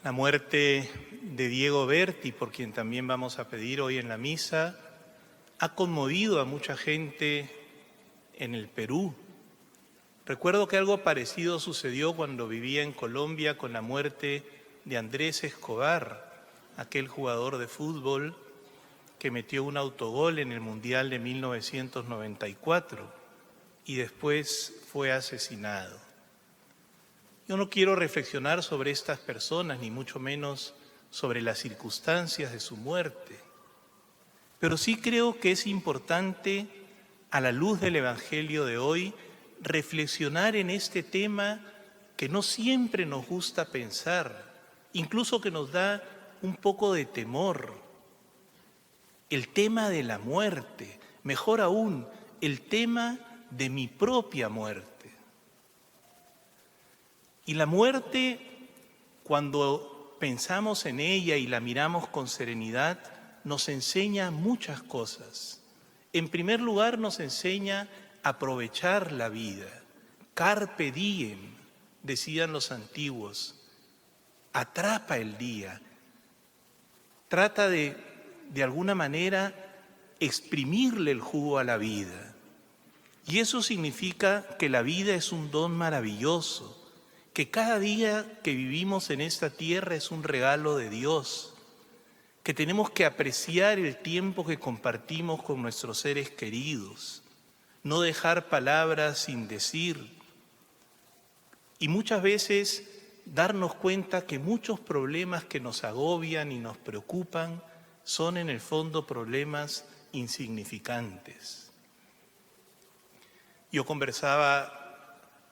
La muerte de Diego Berti, por quien también vamos a pedir hoy en la misa, ha conmovido a mucha gente en el Perú. Recuerdo que algo parecido sucedió cuando vivía en Colombia con la muerte de Andrés Escobar, aquel jugador de fútbol que metió un autogol en el Mundial de 1994 y después fue asesinado. Yo no quiero reflexionar sobre estas personas, ni mucho menos sobre las circunstancias de su muerte, pero sí creo que es importante, a la luz del Evangelio de hoy, reflexionar en este tema que no siempre nos gusta pensar, incluso que nos da un poco de temor. El tema de la muerte, mejor aún, el tema de mi propia muerte. Y la muerte, cuando pensamos en ella y la miramos con serenidad, nos enseña muchas cosas. En primer lugar, nos enseña a aprovechar la vida. Carpe diem, decían los antiguos. Atrapa el día. Trata de alguna manera, exprimirle el jugo a la vida. Y eso significa que la vida es un don maravilloso, que cada día que vivimos en esta tierra es un regalo de Dios, que tenemos que apreciar el tiempo que compartimos con nuestros seres queridos, no dejar palabras sin decir y muchas veces darnos cuenta que muchos problemas que nos agobian y nos preocupan son en el fondo problemas insignificantes. Yo conversaba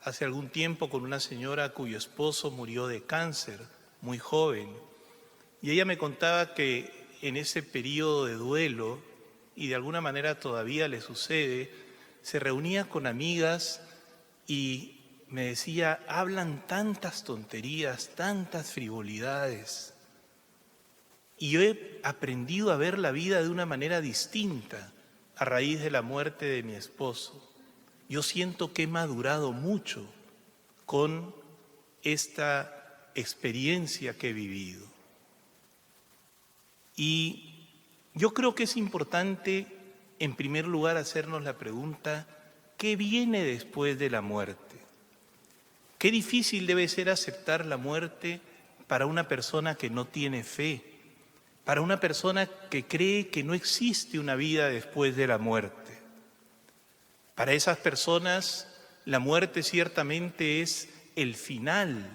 hace algún tiempo con una señora cuyo esposo murió de cáncer, muy joven, y ella me contaba que en ese periodo de duelo, y de alguna manera todavía le sucede, se reunía con amigas y me decía, hablan tantas tonterías, tantas frivolidades, y yo he aprendido a ver la vida de una manera distinta a raíz de la muerte de mi esposo. Yo siento que he madurado mucho con esta experiencia que he vivido. Y yo creo que es importante, en primer lugar, hacernos la pregunta, ¿qué viene después de la muerte? Qué difícil debe ser aceptar la muerte para una persona que no tiene fe, para una persona que cree que no existe una vida después de la muerte. Para esas personas, la muerte ciertamente es el final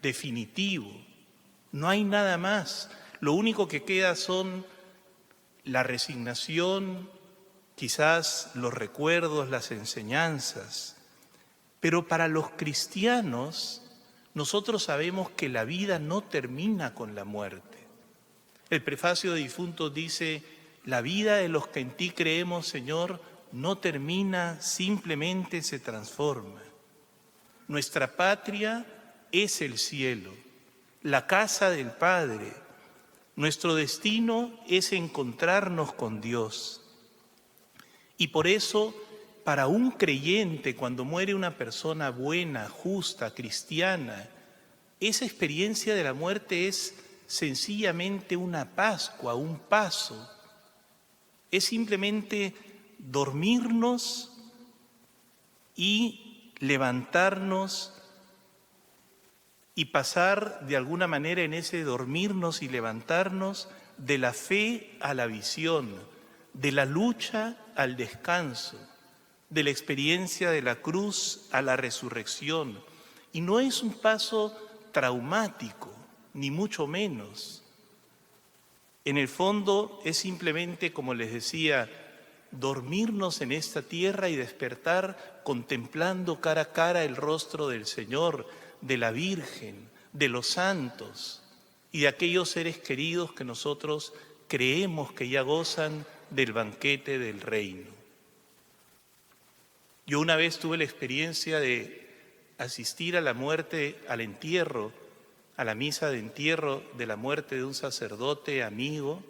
definitivo. No hay nada más. Lo único que queda son la resignación, quizás los recuerdos, las enseñanzas. Pero para los cristianos, nosotros sabemos que la vida no termina con la muerte. El prefacio de difuntos dice, la vida de los que en ti creemos, Señor, no termina, simplemente se transforma. Nuestra patria es el cielo, la casa del Padre. Nuestro destino es encontrarnos con Dios. Y por eso, para un creyente, cuando muere una persona buena, justa, cristiana, esa experiencia de la muerte es sencillamente una Pascua, un paso. Es simplemente dormirnos y levantarnos y pasar de alguna manera en ese dormirnos y levantarnos de la fe a la visión, de la lucha al descanso, de la experiencia de la cruz a la resurrección. Y no es un paso traumático, ni mucho menos. En el fondo es simplemente, como les decía, dormirnos en esta tierra y despertar contemplando cara a cara el rostro del Señor, de la Virgen, de los santos y de aquellos seres queridos que nosotros creemos que ya gozan del banquete del reino. Yo una vez tuve la experiencia de asistir a la muerte, al entierro, a la misa de entierro de la muerte de un sacerdote amigo,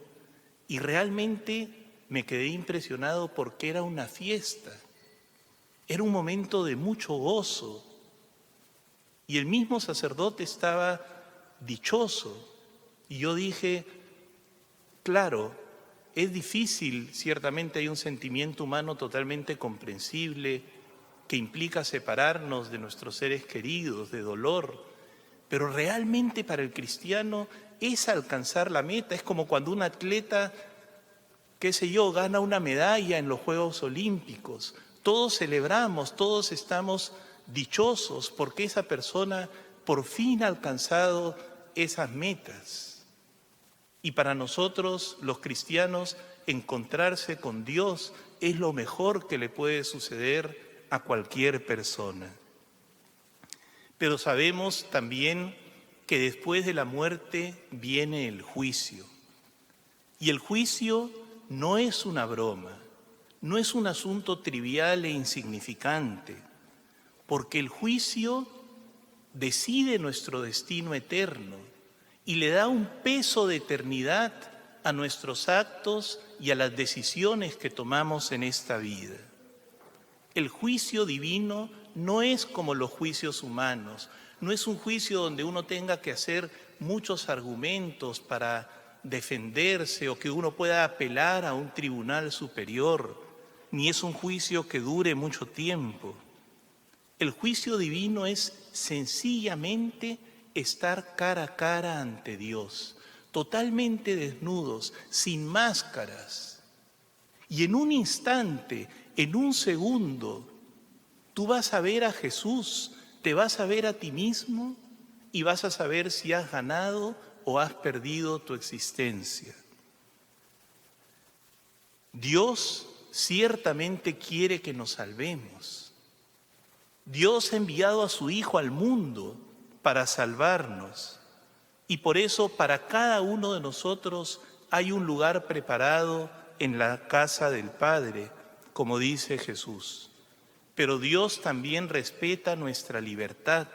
y realmente me quedé impresionado porque era una fiesta, era un momento de mucho gozo y el mismo sacerdote estaba dichoso Y yo dije, claro, es difícil, ciertamente hay un sentimiento humano totalmente comprensible que implica separarnos de nuestros seres queridos, de dolor, pero realmente para el cristiano es alcanzar la meta. Es como cuando un atleta, qué sé yo, gana una medalla en los Juegos Olímpicos. Todos celebramos, todos estamos dichosos porque esa persona por fin ha alcanzado esas metas. Y para nosotros, los cristianos, encontrarse con Dios es lo mejor que le puede suceder a cualquier persona. Pero sabemos también que después de la muerte viene el juicio. Y el juicio no es una broma, no es un asunto trivial e insignificante, porque el juicio decide nuestro destino eterno y le da un peso de eternidad a nuestros actos y a las decisiones que tomamos en esta vida. El juicio divino no es como los juicios humanos, no es un juicio donde uno tenga que hacer muchos argumentos para defenderse o que uno pueda apelar a un tribunal superior, ni es un juicio que dure mucho tiempo. El juicio divino es sencillamente estar cara a cara ante Dios, totalmente desnudos, sin máscaras. Y en un instante, en un segundo, tú vas a ver a Jesús, te vas a ver a ti mismo y vas a saber si has ganado o has perdido tu existencia. Dios ciertamente quiere que nos salvemos. Dios ha enviado a su Hijo al mundo para salvarnos. Y por eso para cada uno de nosotros hay un lugar preparado en la casa del Padre, como dice Jesús. Pero Dios también respeta nuestra libertad.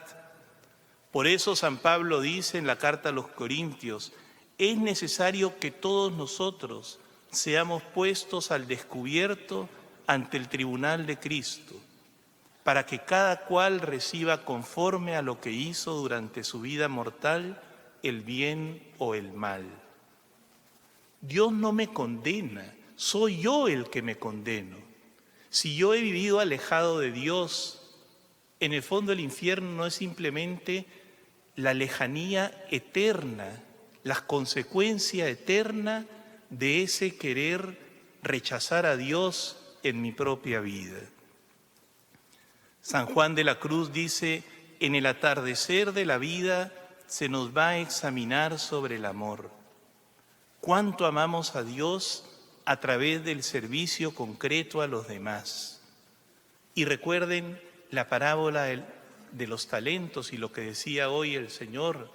Por eso San Pablo dice en la carta a los Corintios, es necesario que todos nosotros seamos puestos al descubierto ante el tribunal de Cristo, para que cada cual reciba conforme a lo que hizo durante su vida mortal, el bien o el mal. Dios no me condena, soy yo el que me condeno. Si yo he vivido alejado de Dios, en el fondo el infierno no es simplemente la lejanía eterna, la consecuencia eterna de ese querer rechazar a Dios en mi propia vida. San Juan de la Cruz dice, en el atardecer de la vida se nos va a examinar sobre el amor. ¿Cuánto amamos a Dios a través del servicio concreto a los demás? Y recuerden la parábola de los talentos y lo que decía hoy el Señor,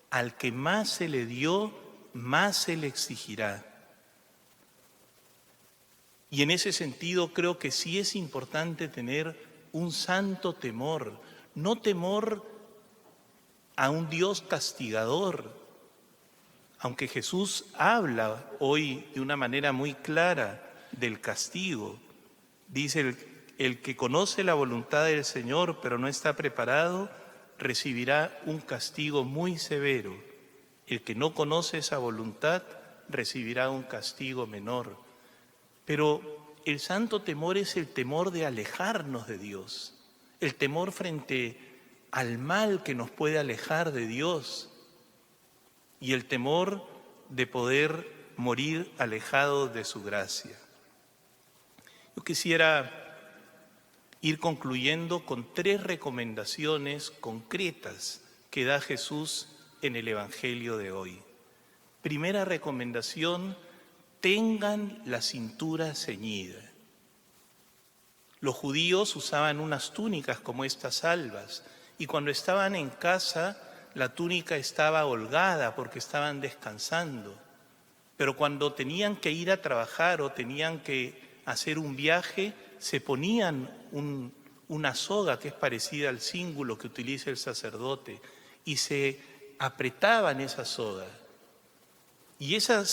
al que más se le dio, más se le exigirá. Y en ese sentido creo que sí es importante tener un santo temor, no temor a un Dios castigador, aunque Jesús habla hoy de una manera muy clara del castigo. Dice, el que conoce la voluntad del Señor pero no está preparado, recibirá un castigo muy severo. El que no conoce esa voluntad, recibirá un castigo menor. Pero el santo temor es el temor de alejarnos de Dios, el temor frente al mal que nos puede alejar de Dios y el temor de poder morir alejados de su gracia. Yo quisiera ir concluyendo con 3 recomendaciones concretas que da Jesús en el Evangelio de hoy. Primera recomendación, tengan la cintura ceñida. Los judíos usaban unas túnicas como estas albas y cuando estaban en casa la túnica estaba holgada porque estaban descansando. Pero cuando tenían que ir a trabajar o tenían que hacer un viaje, se ponían una soga que es parecida al cíngulo que utiliza el sacerdote y se apretaban esa soga. Y esa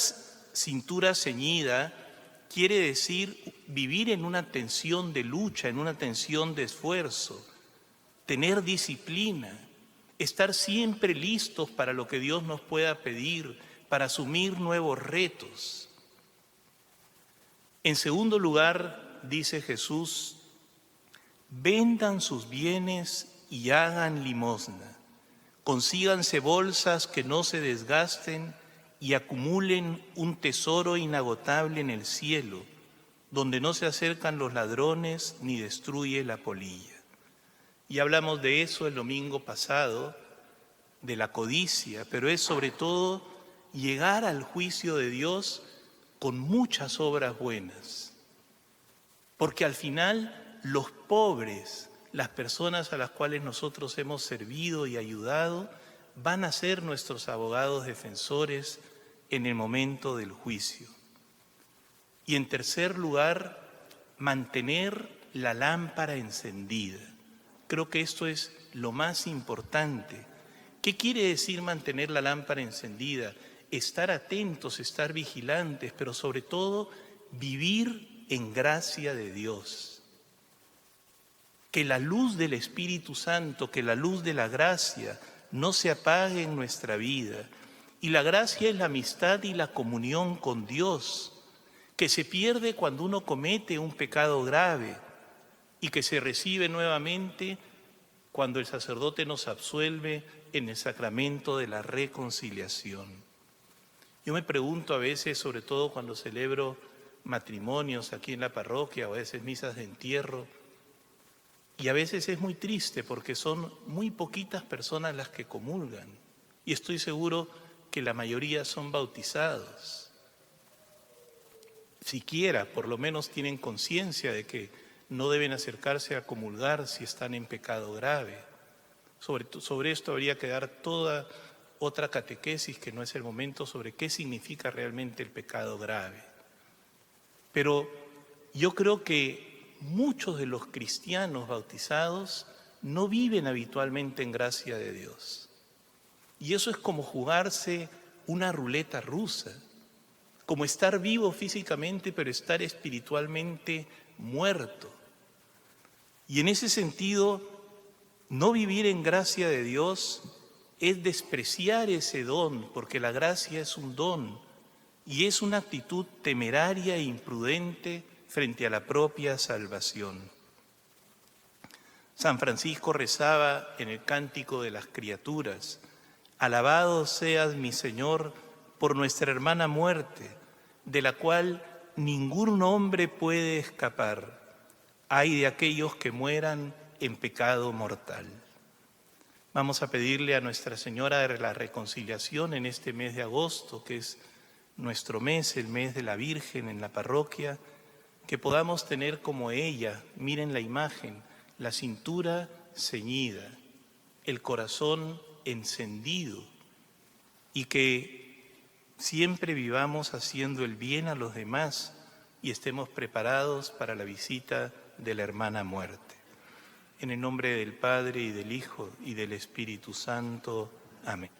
cintura ceñida quiere decir vivir en una tensión de lucha, en una tensión de esfuerzo, tener disciplina. estar siempre listos para lo que Dios nos pueda pedir, para asumir nuevos retos. En segundo lugar, dice Jesús, vendan sus bienes y hagan limosna. Consíganse bolsas que no se desgasten y acumulen un tesoro inagotable en el cielo, donde no se acercan los ladrones ni destruye la polilla. Y hablamos de eso el domingo pasado, de la codicia, pero es sobre todo llegar al juicio de Dios con muchas obras buenas. Porque al final los pobres, las personas a las cuales nosotros hemos servido y ayudado, van a ser nuestros abogados defensores en el momento del juicio. Y en tercer lugar, mantener la lámpara encendida. Creo que esto es lo más importante. ¿Qué quiere decir mantener la lámpara encendida? Estar atentos, estar vigilantes, pero sobre todo vivir en gracia de Dios. Que la luz del Espíritu Santo, que la luz de la gracia no se apague en nuestra vida. Y la gracia es la amistad y la comunión con Dios, que se pierde cuando uno comete un pecado grave y que se recibe nuevamente cuando el sacerdote nos absuelve en el sacramento de la reconciliación. Yo me pregunto a veces, sobre todo cuando celebro matrimonios aquí en la parroquia o a veces misas de entierro, y a veces es muy triste porque son muy poquitas personas las que comulgan y estoy seguro que la mayoría son bautizados. Siquiera, por lo menos tienen conciencia de que no deben acercarse a comulgar si están en pecado grave. Sobre esto habría que dar toda otra catequesis, que no es el momento, sobre qué significa realmente el pecado grave. Pero yo creo que muchos de los cristianos bautizados no viven habitualmente en gracia de Dios. Y eso es como jugarse una ruleta rusa, como estar vivo físicamente, pero estar espiritualmente muerto. Y en ese sentido, no vivir en gracia de Dios es despreciar ese don, porque la gracia es un don y es una actitud temeraria e imprudente frente a la propia salvación. San Francisco rezaba en el Cántico de las Criaturas: alabado seas, mi Señor, por nuestra hermana muerte, de la cual ningún hombre puede escapar. Ay de aquellos que mueran en pecado mortal. Vamos a pedirle a Nuestra Señora de la Reconciliación en este mes de agosto, que es nuestro mes, el mes de la Virgen en la parroquia, que podamos tener como ella, miren la imagen, la cintura ceñida, el corazón encendido, y que siempre vivamos haciendo el bien a los demás y estemos preparados para la visita de la hermana muerte. En el nombre del Padre, y del Hijo, y del Espíritu Santo. Amén.